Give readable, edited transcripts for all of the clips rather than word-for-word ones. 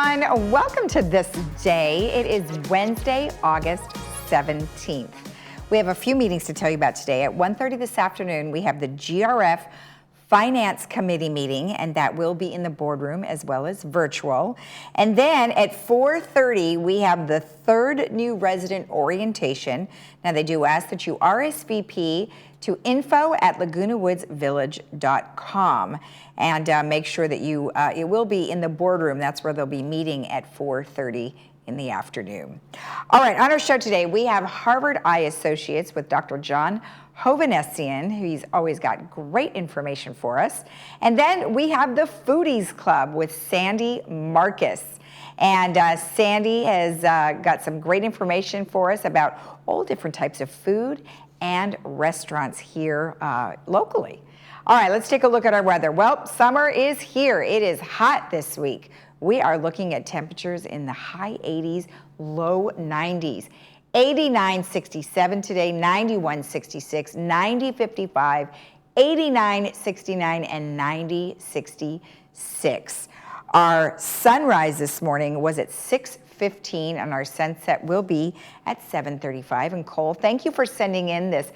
everyone. Welcome to This Day. It is Wednesday, August 17th. We have a few meetings to tell you about today. At 1:30 this afternoon, we have the GRF Finance Committee meeting, and that will be in the boardroom as well as virtual. And then at 4:30, we have the third new resident orientation. Now, they do ask that you RSVP to info@lagunawoodsvillage.com and make sure that you, it will be in the boardroom. That's where they'll be meeting at 4:30 in the afternoon. All right, on our show today, we have Harvard Eye Associates with Dr. John Hovnessian, who's always got great information for us. And then we have the Foodies Club with Sandy Marcus. And Sandy has got some great information for us about all different types of food and restaurants here locally. All right, let's take a look at our weather. Well, summer is here. It is hot this week. We are looking at temperatures in the high 80s, low 90s. 89, 67 today, 91, 66, 90, 55, 89, 69, and 90, 66. Our sunrise this morning was at 6:15, and our sunset will be at 7:35. And Cole, thank you for sending in this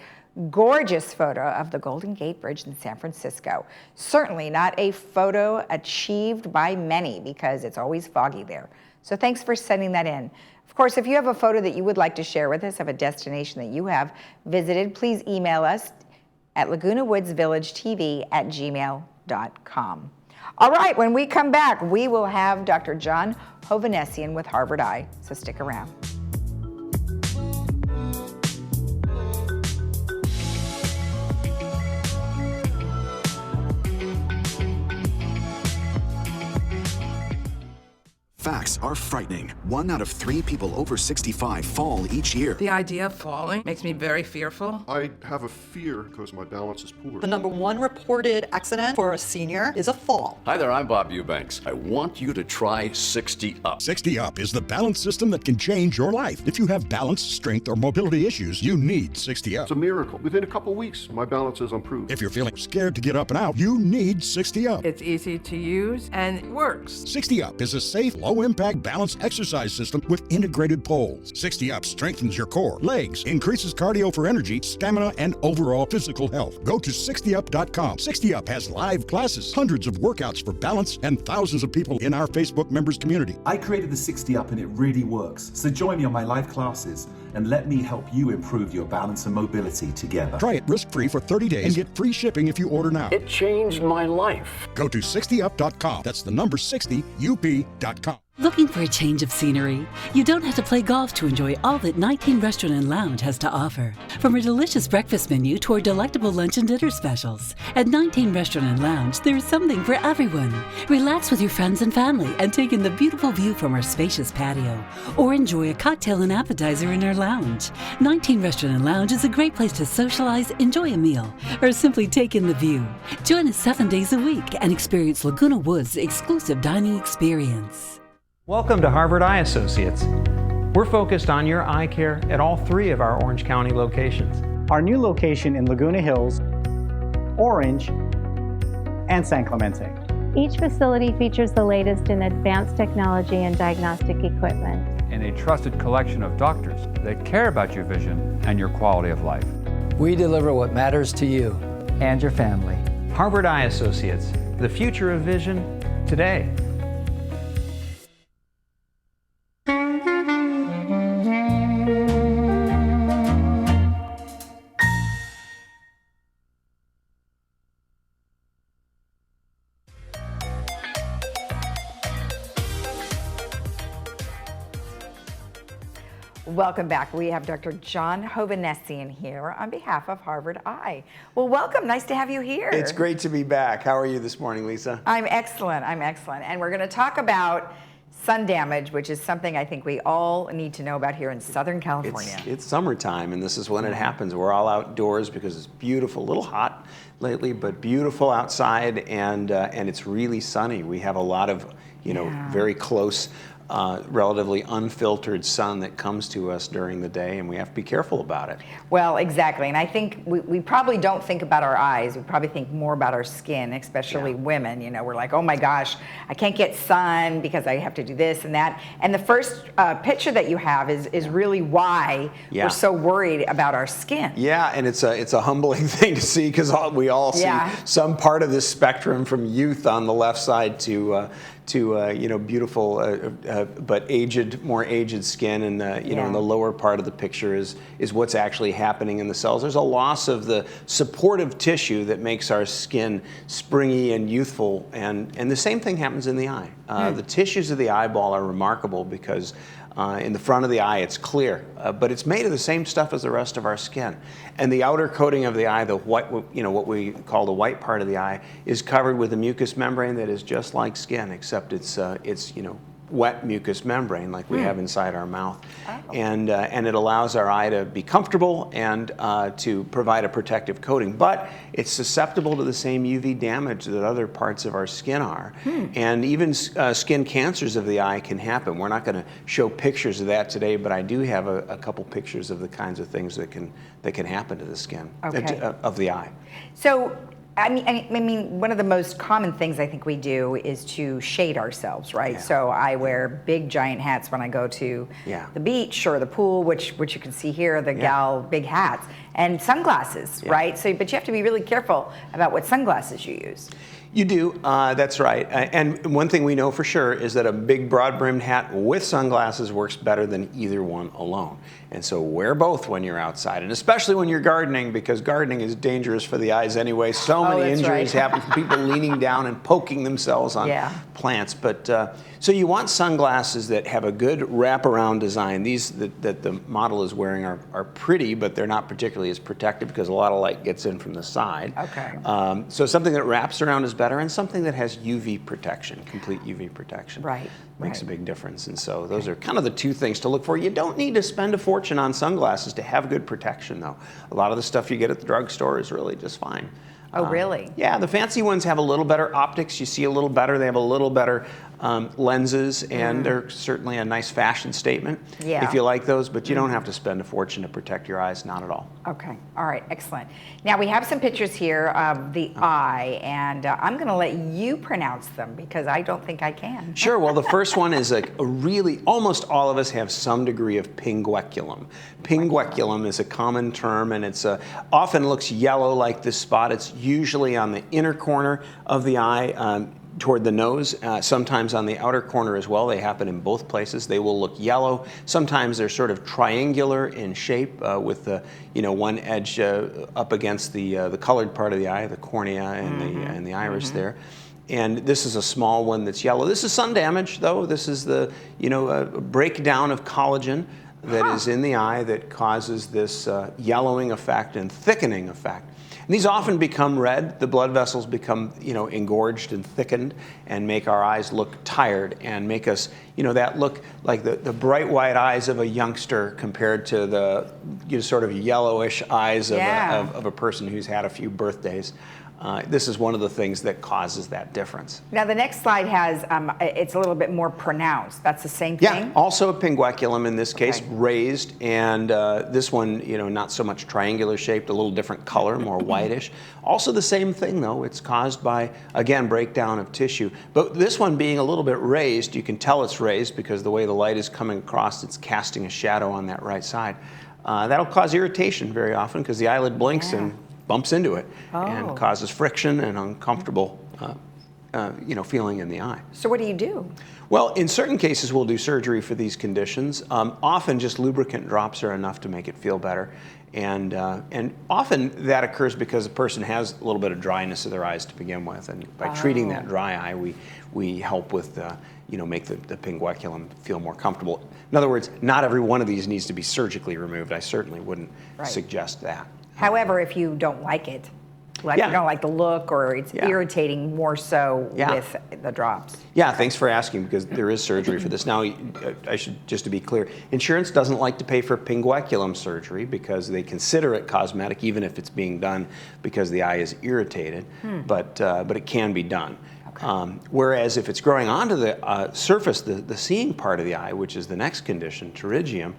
gorgeous photo of the Golden Gate Bridge in San Francisco. Certainly not a photo achieved by many because it's always foggy there. So thanks for sending that in. Of course, if you have a photo that you would like to share with us of a destination that you have visited, please email us at lagunawoodsvillagetv@gmail.com. All right, when we come back, we will have Dr. John Hovnessian with Harvard Eye, so stick around. Facts are frightening. 1 out of 3 people over 65 fall each year. The idea of falling makes me very fearful. I have a fear because my balance is poor. The number 1 reported accident for a senior is a fall. Hi there, I'm Bob Eubanks. I want you to try 60 Up. 60 Up is the balance system that can change your life. If you have balance, strength, or mobility issues, you need 60 Up. It's a miracle. Within a couple weeks, my balance has improved. If you're feeling scared to get up and out, you need 60 Up. It's easy to use and it works. 60 Up is a safe, low-impact balance exercise system with integrated poles. 60 Up strengthens your core, legs, increases cardio for energy, stamina, and overall physical health. Go to 60up.com. 60 Up has live classes, hundreds of workouts for balance, and thousands of people in our Facebook members community. I created the 60 Up and it really works. So join me on my live classes and let me help you improve your balance and mobility together. Try it risk-free for 30 days and get free shipping if you order now. It changed my life. Go to 60up.com. That's the number 60up.com. Looking for a change of scenery? You don't have to play golf to enjoy all that 19 Restaurant and Lounge has to offer. From a delicious breakfast menu to our delectable lunch and dinner specials. At 19 Restaurant and Lounge, there is something for everyone. Relax with your friends and family and take in the beautiful view from our spacious patio. Or enjoy a cocktail and appetizer in our lounge. 19 Restaurant and Lounge is a great place to socialize, enjoy a meal, or simply take in the view. Join us 7 days a week and experience Laguna Woods' exclusive dining experience. Welcome to Harvard Eye Associates. We're focused on your eye care at all 3 of our Orange County locations. Our new location in Laguna Hills, Orange, and San Clemente. Each facility features the latest in advanced technology and diagnostic equipment. And a trusted collection of doctors that care about your vision and your quality of life. We deliver what matters to you and your family. Harvard Eye Associates, the future of vision today. Welcome back. We have Dr. John Hovnessian here on behalf of Harvard Eye. Well, welcome. Nice to have you here. It's great to be back. How are you this morning, Lisa? I'm excellent. I'm excellent. And we're going to talk about sun damage, which is something I think we all need to know about here in Southern California. It's summertime, and this is when it happens. We're all outdoors because it's beautiful. A little hot lately, but beautiful outside, and it's really sunny. We have a lot of, very close relatively unfiltered sun that comes to us during the day, and we have to be careful about it. Well, exactly. And I think we probably don't think about our eyes. We probably think more about our skin, especially women. You know, we're like, oh my gosh, I can't get sun because I have to do this and that. And the first picture that you have is really why we're so worried about our skin. Yeah, and it's a humbling thing to see, because we all see some part of this spectrum, from youth on the left side to you know, beautiful but more aged skin, and you know, in the lower part of the picture is what's actually happening in the cells. There's a loss of the supportive tissue that makes our skin springy and youthful, and the same thing happens in the eye. The tissues of the eyeball are remarkable because in the front of the eye it's clear, but it's made of the same stuff as the rest of our skin. And the outer coating of the eye, the white, you know, what we call the white part of the eye, is covered with a mucous membrane that is just like skin, except it's you know, wet mucous membrane like we have inside our mouth. And it allows our eye to be comfortable and to provide a protective coating. But it's susceptible to the same UV damage that other parts of our skin are. And even skin cancers of the eye can happen. We're not going to show pictures of that today, but I do have a couple pictures of the kinds of things that can happen to the skin of the eye. So I mean, one of the most common things I think we do is to shade ourselves, right? So I wear big giant hats when I go to the beach or the pool, which you can see here, the gal big hats, and sunglasses, right? So, but you have to be really careful about what sunglasses you use. You do, that's right. And one thing we know for sure is that a big broad-brimmed hat with sunglasses works better than either one alone. And so wear both when you're outside, and especially when you're gardening, because gardening is dangerous for the eyes anyway. So many injuries happen from people leaning down and poking themselves on plants. But so you want sunglasses that have a good wraparound design. These that the model is wearing are pretty, but they're not particularly as protective because a lot of light gets in from the side. Okay. So something that wraps around is better, and something that has UV protection, complete UV protection. Makes a big difference. And so those are kind of the two things to look for. You don't need to spend a fortune on sunglasses to have good protection, though. A lot of the stuff you get at the drugstore is really just fine. Oh, really? Yeah, the fancy ones have a little better optics. You see a little better. They have a little better lenses, and they're certainly a nice fashion statement if you like those, but you don't have to spend a fortune to protect your eyes, not at all. Okay, all right, excellent. Now we have some pictures here of the eye, and I'm going to let you pronounce them because I don't think I can. Sure, well the first one is a really, almost all of us have some degree of pingueculum. Pingueculum is a common term, and it's often looks yellow like this spot. It's usually on the inner corner of the eye, toward the nose, sometimes on the outer corner as well. They happen in both places. They will look yellow. Sometimes they're sort of triangular in shape, with the one edge up against the colored part of the eye, the cornea and the iris there. And this is a small one that's yellow. This is sun damage, though. This is the breakdown of collagen that is in the eye that causes this yellowing effect and thickening effect. And these often become red. The blood vessels become, engorged and thickened and make our eyes look tired and make us, that look like the bright white eyes of a youngster compared to the sort of yellowish eyes of a person who's had a few birthdays. This is one of the things that causes that difference. Now the next slide has, it's a little bit more pronounced. That's the same thing? Yeah, also a pingueculum in this case, raised, and this one, not so much triangular shaped, a little different color, more whitish. Also the same thing though, it's caused by, again, breakdown of tissue. But this one being a little bit raised, you can tell it's raised because the way the light is coming across, it's casting a shadow on that right side. That'll cause irritation very often because the eyelid blinks and bumps into it and causes friction and uncomfortable feeling in the eye. So what do you do? Well, in certain cases we'll do surgery for these conditions. Often just lubricant drops are enough to make it feel better. And often that occurs because the person has a little bit of dryness of their eyes to begin with, and by treating that dry eye we help with make the pingueculum feel more comfortable. In other words, not every one of these needs to be surgically removed. I certainly wouldn't suggest that. However, if you don't like it, you don't like the look or it's irritating more so with the drops. Yeah, thanks for asking because there is surgery for this. Now, I should, just to be clear, insurance doesn't like to pay for pingueculum surgery because they consider it cosmetic even if it's being done because the eye is irritated, but it can be done. Whereas if it's growing onto the surface, the seeing part of the eye, which is the next condition, pterygium,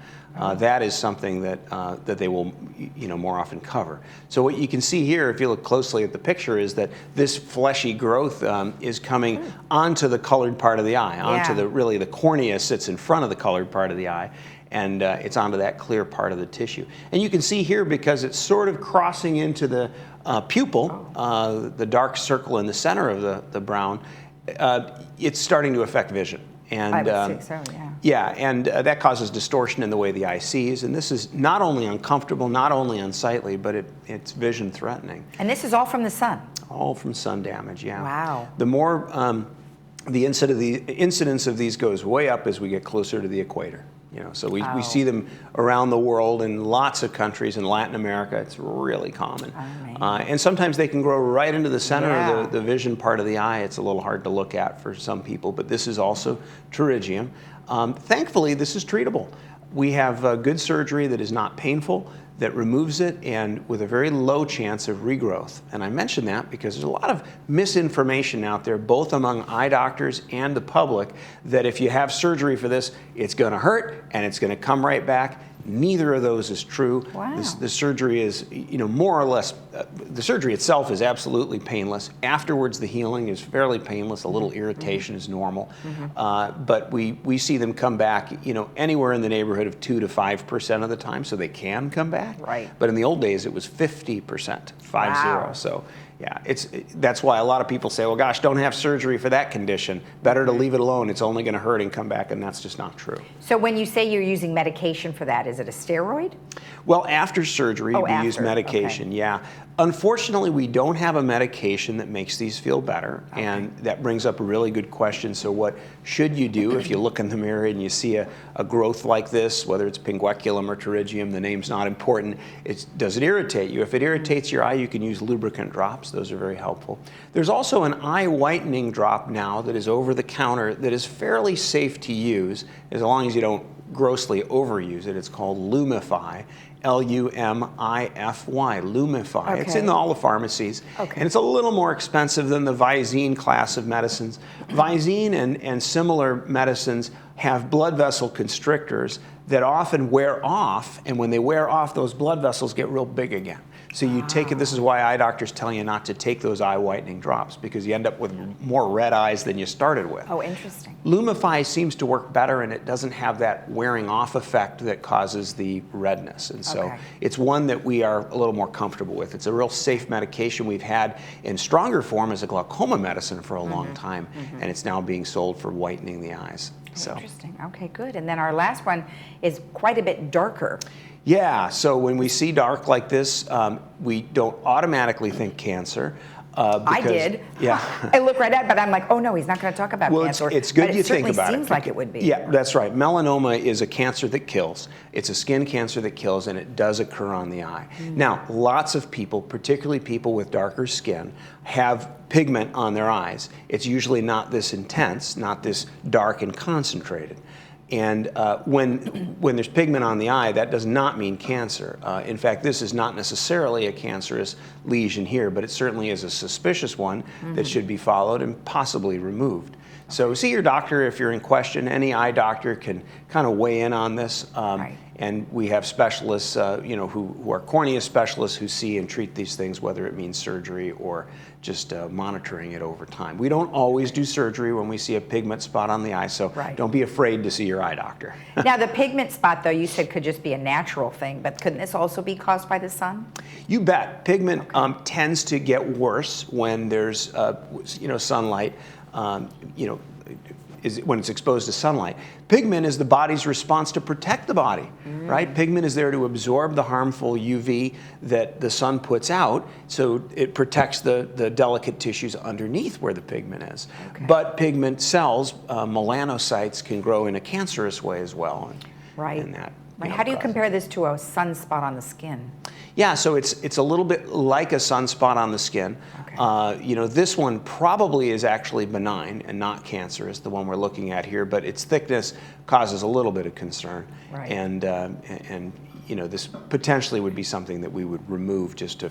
that is something that that they will, more often cover. So what you can see here, if you look closely at the picture, is that this fleshy growth is coming onto the colored part of the eye, onto the cornea sits in front of the colored part of the eye, and it's onto that clear part of the tissue. And you can see here, because it's sort of crossing into the pupil, the dark circle in the center of the brown, it's starting to affect vision. And, I would say so, yeah. Yeah, and that causes distortion in the way the eye sees. And this is not only uncomfortable, not only unsightly, but it's vision threatening. And this is all from the sun? All from sun damage, yeah. Wow. The more, the incidence of these goes way up as we get closer to the equator. So we see them around the world in lots of countries. In Latin America, it's really common. And sometimes they can grow right into the center of the vision part of the eye. It's a little hard to look at for some people, but this is also pterygium. Thankfully, this is treatable. We have good surgery that is not painful, that removes it, and with a very low chance of regrowth. And I mention that because there's a lot of misinformation out there, both among eye doctors and the public, that if you have surgery for this, it's going to hurt and it's going to come right back. Neither of those is true. Wow. The surgery is, more or less, the surgery itself is absolutely painless. Afterwards, the healing is fairly painless. A little irritation is normal. But we see them come back, anywhere in the neighborhood of 2 to 5% of the time, so they can come back. Right. But in the old days, it was 50%, 50. Wow. So yeah, that's why a lot of people say, well, gosh, don't have surgery for that condition. Better to leave it alone. It's only going to hurt and come back, and that's just not true. So when you say you're using medication for that, is it a steroid? Well, after surgery, we use medication, yeah. Unfortunately, we don't have a medication that makes these feel better, and that brings up a really good question. So what should you do if you look in the mirror and you see a growth like this, whether it's pingueculum or pterygium, the name's not important. Does it irritate you? If it irritates your eye, you can use lubricant drops. Those are very helpful. There's also an eye whitening drop now that is over the counter that is fairly safe to use, as long as you don't grossly overuse it. It's called Lumify. Lumify, Lumify. It's in all the pharmacies. And it's a little more expensive than the Visine class of medicines. Visine and similar medicines have blood vessel constrictors that often wear off, and when they wear off, those blood vessels get real big again. So you take it, this is why eye doctors tell you not to take those eye whitening drops, because you end up with more red eyes than you started with. Oh, interesting. Lumify seems to work better, and it doesn't have that wearing off effect that causes the redness. And so it's one that we are a little more comfortable with. It's a real safe medication we've had in stronger form as a glaucoma medicine for a long time, and it's now being sold for whitening the eyes. So. Interesting. Okay, good. And then our last one is quite a bit darker. Yeah, so when we see dark like this, we don't automatically think cancer. I did. Yeah. I look right at it, but I'm like, oh no, he's not going to talk about cancer. It's good but you think about it. It seems like it would be. Yeah, that's right. Melanoma is a cancer that kills. It's a skin cancer that kills, and it does occur on the eye. Now, lots of people, particularly people with darker skin, have pigment on their eyes. It's usually not this intense, not this dark and concentrated. And when there's pigment on the eye, that does not mean cancer. In fact, this is not necessarily a cancerous lesion here, but it certainly is a suspicious one that should be followed and possibly removed. So see your doctor if you're in question. Any eye doctor can kind of weigh in on this. And we have specialists, who are cornea specialists who see and treat these things, whether it means surgery or just monitoring it over time. We don't always do surgery when we see a pigment spot on the eye, so don't be afraid to see your eye doctor. Now, the pigment spot, though, you said could just be a natural thing, but couldn't this also be caused by the sun? You bet. Pigment tends to get worse when there's, sunlight. When it's exposed to sunlight. Pigment is the body's response to protect the body, right? Pigment is there to absorb the harmful UV that the sun puts out, so it protects the delicate tissues underneath where the pigment is. But pigment cells, melanocytes, can grow in a cancerous way as well. And that, How do you compare this to a sunspot on the skin? Yeah, so it's a little bit like a sunspot on the skin. This one probably is actually benign and not cancerous, the one we're looking at here, but its thickness causes a little bit of concern. And this potentially would be something that we would remove just to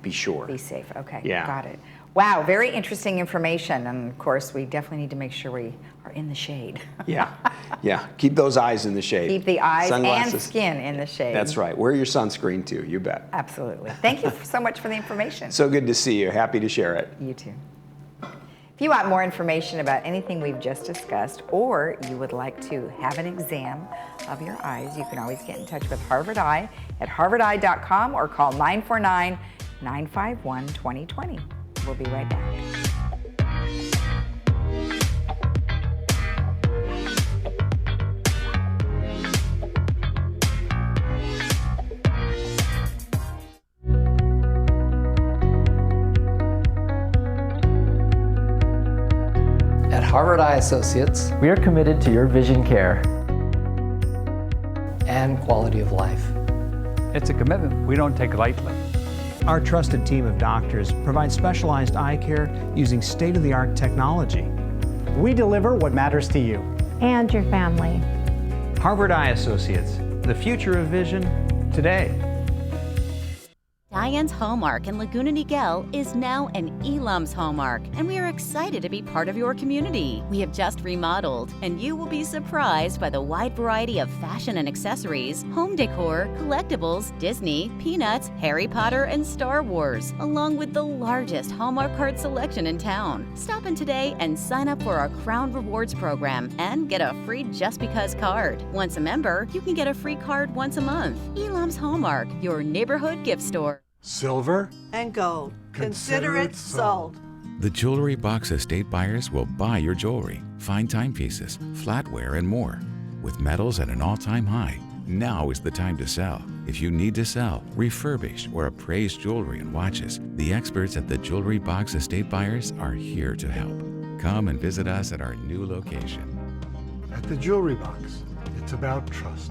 be sure. Be safe. Okay, yeah. Got it. Wow, very interesting information. And of course, we definitely need to make sure we are in the shade. Yeah, yeah. Keep those eyes in the shade. Keep the eyes Sunglasses. and skin in the shade. That's right. Wear your sunscreen too, you bet. Absolutely. Thank you so much for the information. So good to see you. Happy to share it. You too. If you want more information about anything we've just discussed, or you would like to have an exam of your eyes, you can always get in touch with Harvard Eye at harvardeye.com or call 949-951-2020. We'll be right back. At Harvard Eye Associates, we are committed to your vision care and quality of life. It's a commitment we don't take lightly. Our trusted team of doctors provides specialized eye care using state-of-the-art technology. We deliver what matters to you. And your family. Harvard Eye Associates, the future of vision today. Diane's Hallmark in Laguna Niguel is now an Elam's Hallmark, and we are excited to be part of your community. We have just remodeled, and you will be surprised by the wide variety of fashion and accessories, home decor, collectibles, Disney, Peanuts, Harry Potter, and Star Wars, along with the largest Hallmark card selection in town. Stop in today and sign up for our Crown Rewards program and get a free Just Because card. Once a member, you can get a free card once a month. Elam's Hallmark, your neighborhood gift store. Silver and gold. Consider it sold. The Jewelry Box Estate buyers will buy your jewelry, fine timepieces, flatware, and more. With metals at an all-time high, now is the time to sell. If you need to sell, refurbish, or appraise jewelry and watches, the experts at the Jewelry Box Estate buyers are here to help. Come and visit us at our new location. At the Jewelry Box, it's about trust.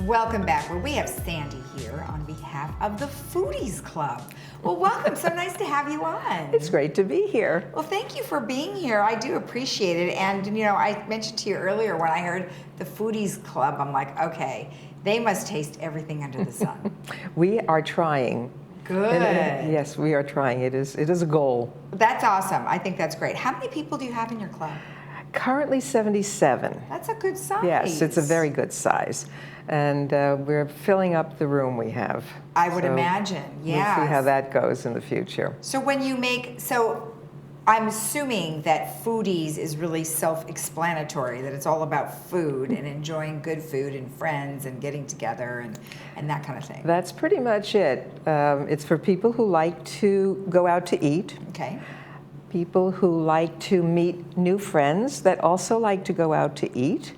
Welcome back, where we have Sandy here on behalf of the Foodies Club. Well, welcome. So nice to have you on. It's great to be here. Well, thank you for being here. I do appreciate it. And, you know, I mentioned to you earlier when I heard the Foodies Club, I'm like, okay, they must taste everything under the sun. We are trying. Good. Yes, we are trying. It is a goal. That's awesome. I think that's great. How many people do you have in your club? Currently 77. That's a good size. Yes, it's a very good size. And we're filling up the room we have. I would imagine, yeah. We'll see how that goes in the future. So when you make, so I'm assuming that Foodies is really self-explanatory, that it's all about food and enjoying good food and friends and getting together and that kind of thing. That's pretty much it. It's for people who like to go out to eat. Okay. People who like to meet new friends that also like to go out to eat.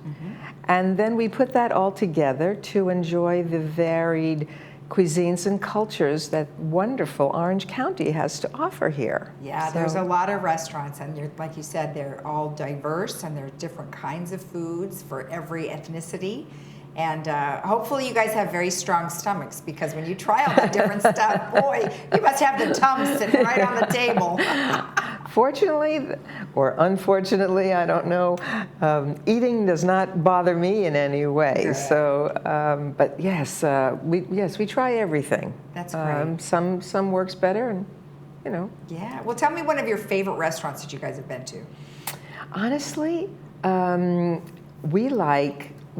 And then we put that all together to enjoy the varied cuisines and cultures that wonderful Orange County has to offer here. Yeah, there's a lot of restaurants, and like you said, they're all diverse, and there are different kinds of foods for every ethnicity. And hopefully you guys have very strong stomachs, because when you try all that different stuff, boy, you must have the Tums sitting right on the table. Fortunately, or unfortunately, I don't know, eating does not bother me in any way. Good. So, but yes, we try everything. That's great. Some works better, and you know. Yeah. Well, tell me one of your favorite restaurants that you guys have been to. Honestly,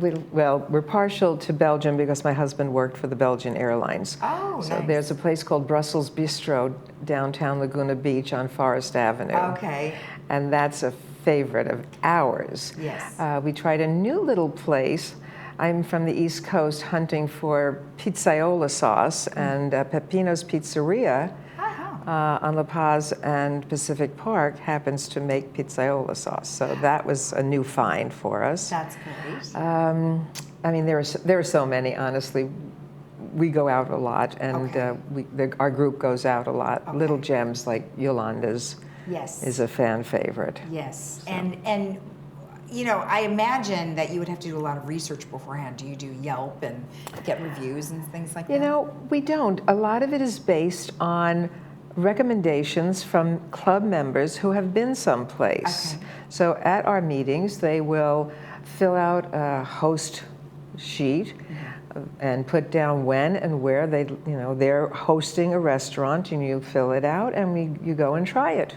we're partial to Belgium because my husband worked for the Belgian Airlines. Oh, so nice. There's a place called Brussels Bistro downtown Laguna Beach on Forest Avenue. Okay. And that's a favorite of ours. Yes. We tried a new little place I'm from the East Coast hunting for pizzaiola sauce, and Peppino's Pizzeria on La Paz and Pacific Park happens to make pizzaiola sauce. So that was a new find for us. That's great. I mean, there are so many, honestly. We go out a lot, and our group goes out a lot. Little gems like Yolanda's is a fan favorite. Yes, So. and you know, I imagine that you would have to do a lot of research beforehand. Do you do Yelp and get reviews and things like that? You know, we don't. A lot of it is based on recommendations from club members who have been someplace. Okay. So at our meetings, they will fill out a host sheet and put down when and where they're hosting a restaurant, and you fill it out and you go and try it.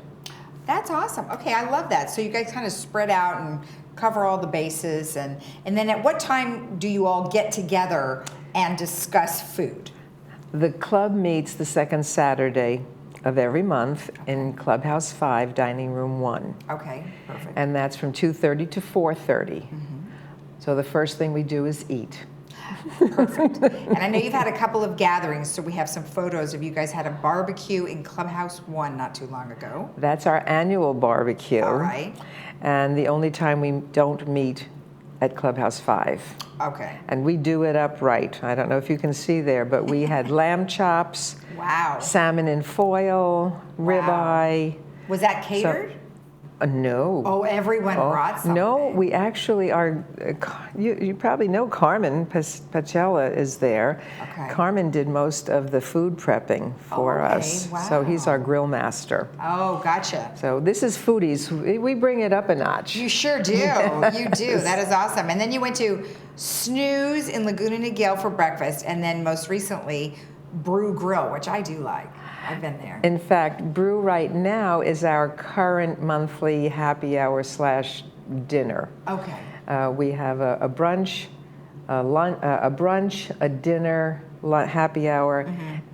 That's awesome. Okay, I love that. So you guys kind of spread out and cover all the bases, and then at what time do you all get together and discuss food? The club meets the second Saturday of every month in Clubhouse 5, Dining Room 1. Okay, perfect. And that's from 2:30 to 4:30. So the first thing we do is eat. Perfect. And I know you've had a couple of gatherings, so we have some photos of you guys had a barbecue in Clubhouse 1 not too long ago. That's our annual barbecue. All right. And the only time we don't meet at Clubhouse 5. Okay. And we do it upright. I don't know if you can see there, but we had lamb chops, wow, salmon in foil, ribeye. Was that catered? No. Oh, everyone brought something. No, we actually are, you probably know Carmen Pacella is there. Okay. Carmen did most of the food prepping for us. Wow. So he's our grill master. Oh, gotcha. So this is Foodies. We bring it up a notch. You sure do. You do. That is awesome. And then you went to Snooze in Laguna Niguel for breakfast, and then most recently, Brew Grill, which I do like. I've been there. In fact, Brew right now is our current monthly happy hour / dinner. Okay. We have a brunch, a dinner, happy hour,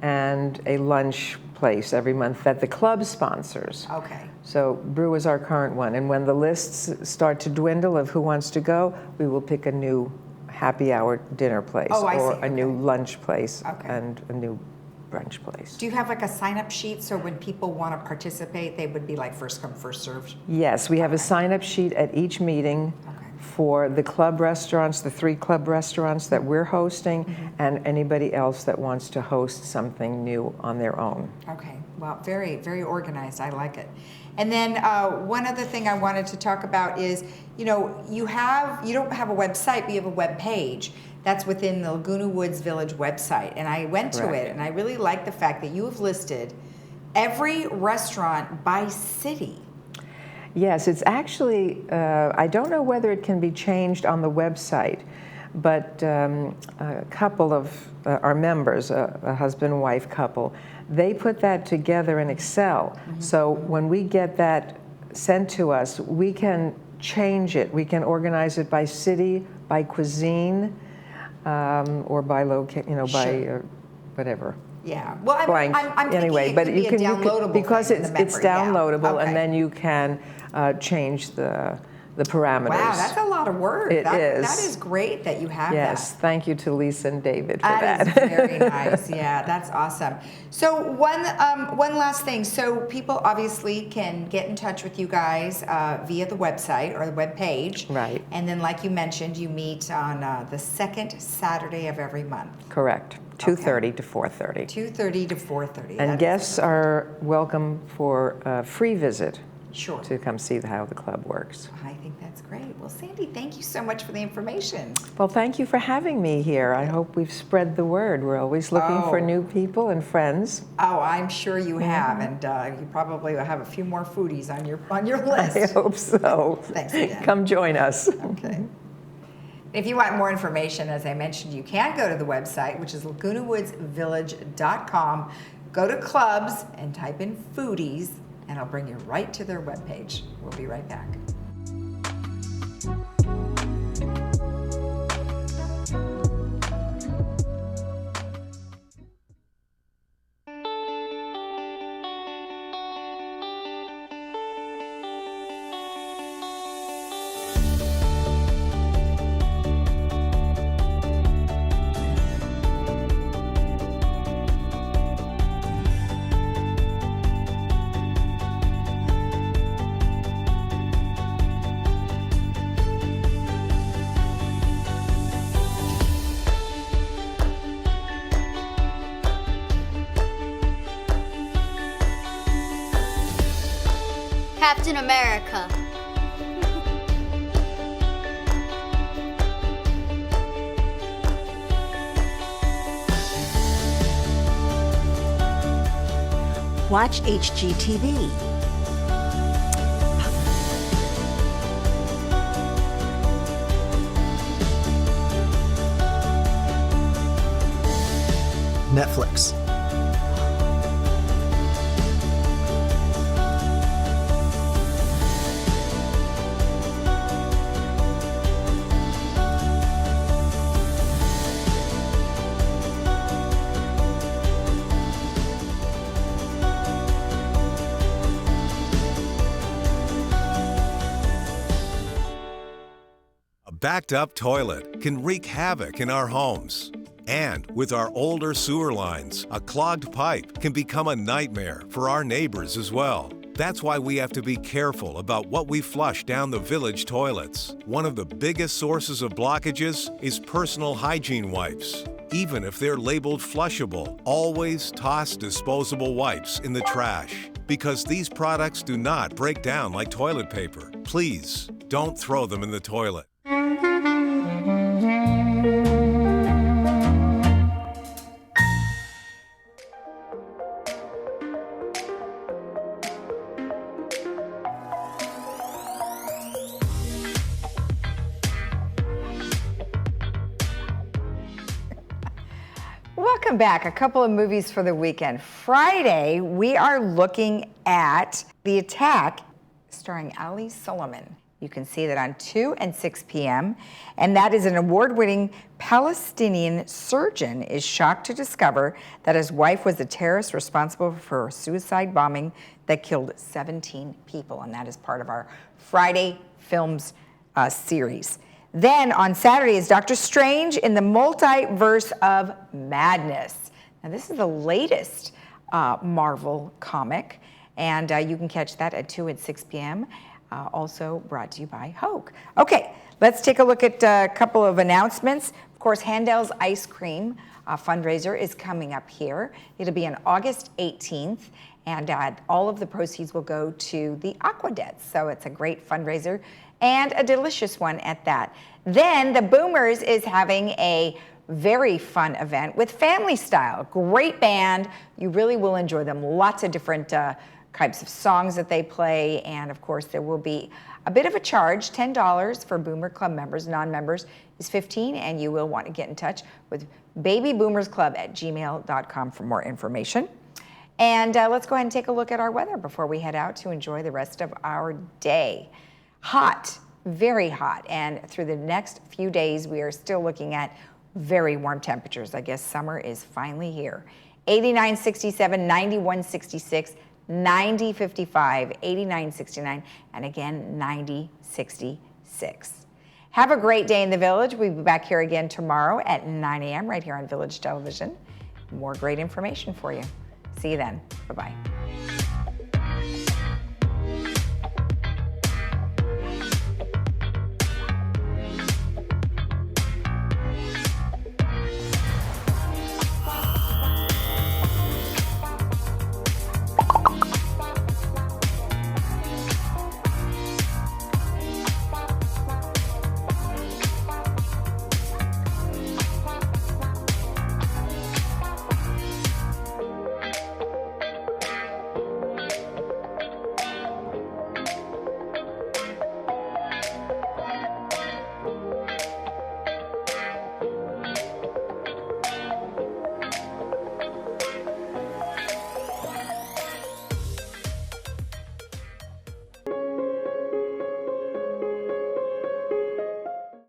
and a lunch place every month that the club sponsors. Okay. So Brew is our current one, and when the lists start to dwindle of who wants to go, we will pick a new happy hour dinner place or a new lunch place and a new brunch place. Do you have like a sign-up sheet so when people want to participate, they would be like first come, first served? Yes, we have a sign-up sheet at each meeting for the club restaurants, the 3 club restaurants that we're hosting, and anybody else that wants to host something new on their own. Okay, well, very, very organized. I like it. And then one other thing I wanted to talk about is, you know, you don't have a website, but you have a web page that's within the Laguna Woods Village website. And I went to it, and I really like the fact that you have listed every restaurant by city. Yes, it's actually, I don't know whether it can be changed on the website, but a couple of our members, a husband and wife couple, they put that together in Excel. So when we get that sent to us, we can change it. We can organize it by city, by cuisine, or by by whatever. Yeah. Well, blank. I'm anyway, thinking but it could be a downloadable because thing in the it's memory, downloadable, Okay. and then you can change the parameters. Wow, that's a lot of work. It is. That is great that you have Yes, that. thank you to Lisa and David for That that. is very nice. Yeah, that's awesome. So one last thing. So people obviously can get in touch with you guys via the website or the web page. Right. And then, like you mentioned, you meet on the second Saturday of every month. Correct. 2:30 to 4:30. 2:30 to 4:30. And guests are welcome for a free visit. Sure. To come see how the club works. I think that's great. Well, Sandy, thank you so much for the information. Well, thank you for having me here. I hope we've spread the word. We're always looking for new people and friends. Oh, I'm sure you have, and you probably will have a few more foodies on your list. I hope so. Thanks again. Come join us. Okay. If you want more information, as I mentioned, you can go to the website, which is lagunawoodsvillage.com. Go to clubs and type in foodies, and it'll bring you right to their webpage. We'll be right back. Captain America. Watch HGTV. Netflix. A backed-up toilet can wreak havoc in our homes. And with our older sewer lines, a clogged pipe can become a nightmare for our neighbors as well. That's why we have to be careful about what we flush down the village toilets. One of the biggest sources of blockages is personal hygiene wipes. Even if they're labeled flushable, always toss disposable wipes in the trash, because these products do not break down like toilet paper. Please, don't throw them in the toilet. Welcome back. A couple of movies for the weekend. Friday, we are looking at The Attack, starring Ali Suleiman. You can see that on 2 and 6 p.m. And that is an award-winning Palestinian surgeon is shocked to discover that his wife was the terrorist responsible for a suicide bombing that killed 17 people. And that is part of our Friday Films series. Then on Saturday is Doctor Strange in the Multiverse of Madness. Now this is the latest Marvel comic, and you can catch that at 2 and 6 p.m. Also brought to you by Hoke. Okay, let's take a look at a couple of announcements. Of course, Handel's Ice Cream fundraiser is coming up here. It'll be on August 18th, and all of the proceeds will go to the Aquadets. So it's a great fundraiser and a delicious one at that. Then the Boomers is having a very fun event with Family Style. Great band. You really will enjoy them. Lots of different types of songs that they play. And of course, there will be a bit of a charge, $10 for Boomer Club members. Non-members is $15, and you will want to get in touch with babyboomersclub@gmail.com for more information. And let's go ahead and take a look at our weather before we head out to enjoy the rest of our day. Hot, very hot, and through the next few days, we are still looking at very warm temperatures. I guess summer is finally here. 89, 67, 91, 66, 90, 55, 89, 69, and again, 90, 66. Have a great day in the Village. We'll be back here again tomorrow at 9 a.m. right here on Village Television. More great information for you. See you then. Bye-bye.